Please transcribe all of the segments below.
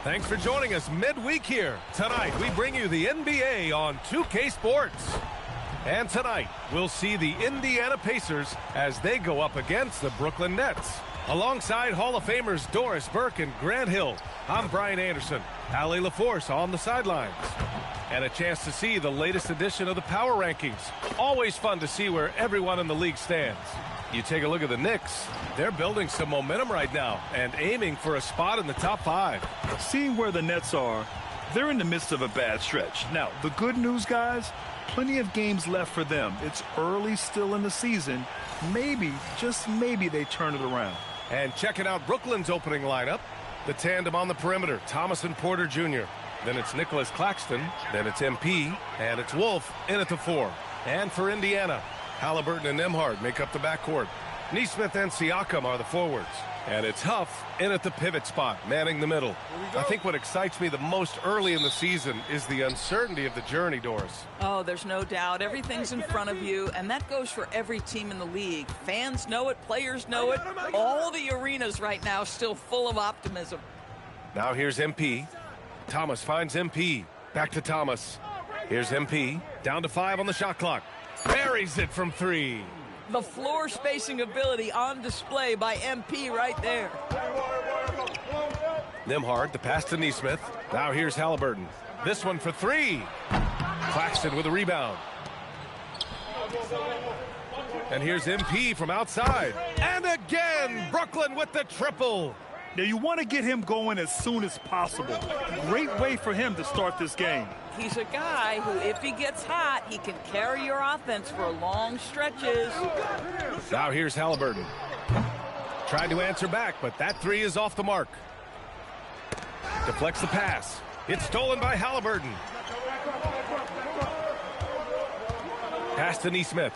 Thanks for joining us midweek here. Tonight, we bring you the NBA on 2K Sports. And tonight, we'll see the Indiana Pacers as they go up against the Brooklyn Nets. Alongside Hall of Famers Doris Burke and Grant Hill, I'm Brian Anderson. Allie LaForce on the sidelines. And a chance to see the latest edition of the Power Rankings. Always fun to see where everyone in the league stands. You take a look at the Knicks. They're building some momentum right now and aiming for a spot in the top 5. Seeing where the Nets are, they're in the midst of a bad stretch. Now, the good news, guys, plenty of games left for them. It's early still in the season. Maybe, just maybe, they turn it around. And checking out Brooklyn's opening lineup, the tandem on the perimeter, Thomas and Porter Jr. Then it's Nicholas Claxton, then it's MP, and it's Wolf in at the 4. And for Indiana, Halliburton and Nembhard make up the backcourt. Nesmith and Siakam are the forwards. And it's Huff in at the pivot spot, manning the middle. I think what excites me the most early in the season is the uncertainty of the journey, Doris. Oh, there's no doubt. Everything's in front of you, and that goes for every team in the league. Fans know it, players know it. All the arenas right now still full of optimism. Now here's MP. Thomas finds MP. Back to Thomas. Here's MP. Down to 5 on the shot clock. Buries it from 3. The floor spacing ability on display by MP right there. Nembhard, the pass to Nesmith. Now here's Halliburton. This one for 3. Claxton with a rebound. And here's MP from outside. And again, Brooklyn with the triple. Now, you want to get him going as soon as possible. Great way for him to start this game. He's a guy who, if he gets hot, he can carry your offense for long stretches. Now here's Halliburton. Tried to answer back, but that 3 is off the mark. Deflects the pass. It's stolen by Halliburton. Pass to Nesmith.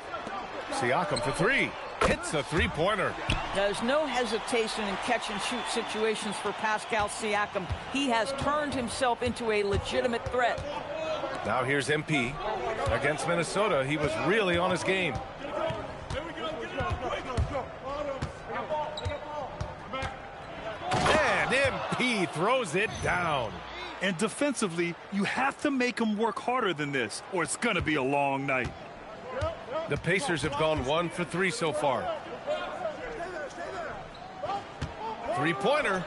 Siakam for 3. Hits a three-pointer. There's no hesitation in catch-and-shoot situations for Pascal Siakam. He has turned himself into a legitimate threat. Now here's MP. Against Minnesota, he was really on his game. And MP throws it down. And defensively, you have to make him work harder than this, or it's going to be a long night. The Pacers have gone 1 for 3 so far. Three-pointer.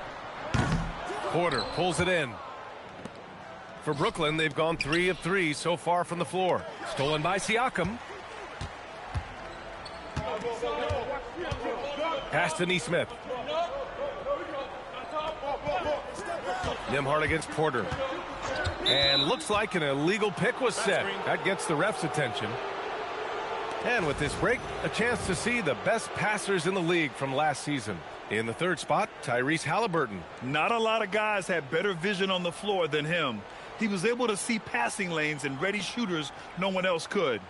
Porter pulls it in. For Brooklyn, they've gone 3 of 3 so far from the floor. Stolen by Siakam. Pass to Nesmith. Nembhard against Porter. And looks like an illegal pick was set. That gets the ref's attention. And with this break, a chance to see the best passers in the league from last season. In the 3rd spot, Tyrese Halliburton. Not a lot of guys had better vision on the floor than him. He was able to see passing lanes and ready shooters no one else could.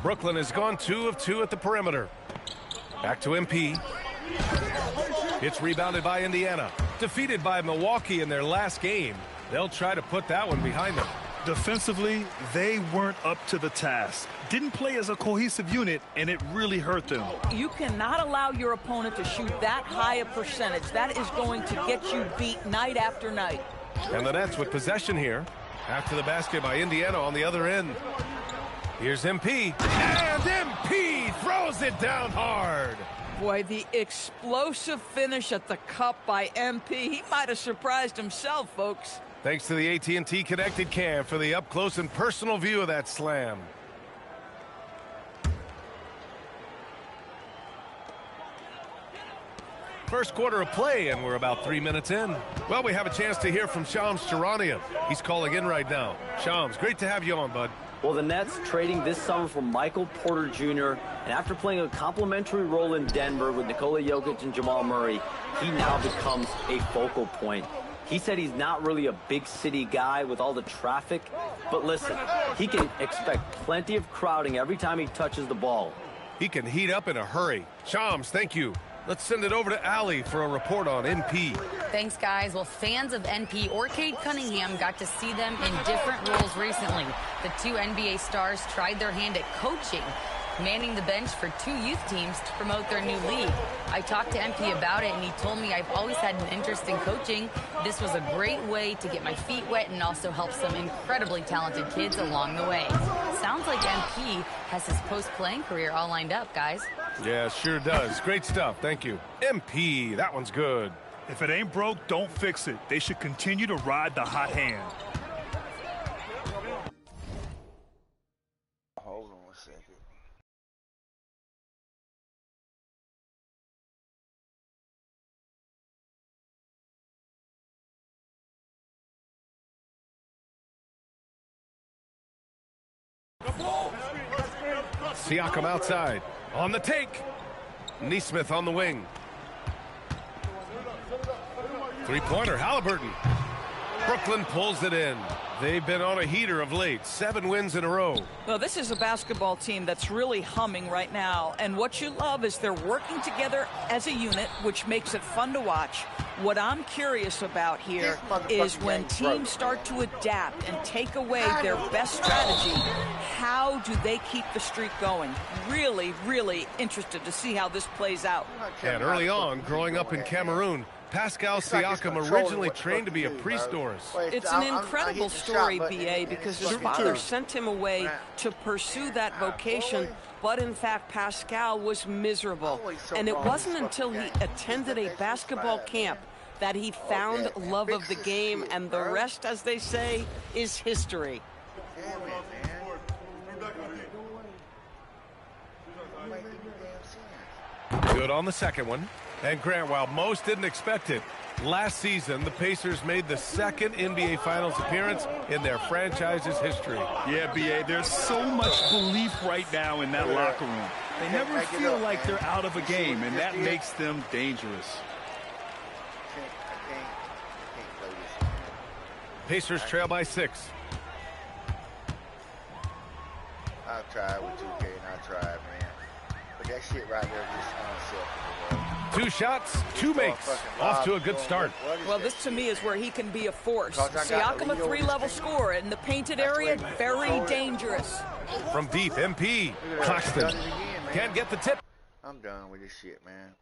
Brooklyn has gone 2 of 2 at the perimeter. Back to MP. It's rebounded by Indiana. Defeated by Milwaukee in their last game. They'll try to put that one behind them. Defensively, they weren't up to the task. Didn't play as a cohesive unit, and it really hurt them. You cannot allow your opponent to shoot that high a percentage. That is going to get you beat night after night. And the Nets with possession here. After the basket by Indiana on the other end. Here's MP. And MP throws it down hard. Boy, the explosive finish at the cup by MP. He might have surprised himself, folks. Thanks to the AT&T Connected Cam for the up-close and personal view of that slam. First quarter of play, and we're about 3 minutes in. Well, we have a chance to hear from Shams Charania. He's calling in right now. Shams, great to have you on, bud. Well, the Nets trading this summer for Michael Porter Jr., and after playing a complimentary role in Denver with Nikola Jokic and Jamal Murray, he now becomes a focal point. He said he's not really a big city guy with all the traffic, but listen, he can expect plenty of crowding every time he touches the ball. He can heat up in a hurry. Shams, thank you. Let's send it over to Allie for a report on NP. Thanks, guys. Well, fans of NP or Cade Cunningham got to see them in different roles recently. The two NBA stars tried their hand at coaching. manning the bench for 2 youth teams to promote their new league. I talked to MP about it, and he told me I've always had an interest in coaching. This was a great way to get my feet wet and also help some incredibly talented kids along the way. Sounds like MP has his post-playing career all lined up, guys. Yeah, sure does. Great stuff. Thank you. MP, that one's good. If it ain't broke, don't fix it. They should continue to ride the hot hand. Hold on a second. Siakam outside. On the take. Neesmith on the wing. Three-pointer, Halliburton. Brooklyn pulls it in. They've been on a heater of late. 7 wins in a row. Well, this is a basketball team that's really humming right now. And what you love is they're working together as a unit, which makes it fun to watch. What I'm curious about here is when teams start to adapt and take away their best strategy, how do they keep the streak going? Really, really interested to see how this plays out. And early on, growing up in Cameroon, Pascal Siakam originally trained to be a priest. It's an incredible story, B.A., because his father sent him away to pursue that vocation, but in fact, Pascal was miserable. And it wasn't until he attended a basketball camp that he found love of the game, and the rest, as they say, is history. Good on the second one. And Grant, while most didn't expect it, last season the Pacers made the second NBA Finals appearance in their franchise's history. Yeah, B.A., there's so much belief right now in that locker room. They never feel like they're out of a game, and that makes them dangerous. Pacers trail by 6. I'll try with 2K and I'll try, man. But that shit right there just unacceptable. 2 shots, 2 makes. Off to a good start. Well, this to me is where he can be a force. Siakam, a 3-level scorer in the painted area, very dangerous. From deep, MP. Claxton can't get the tip. I'm done with this shit, man.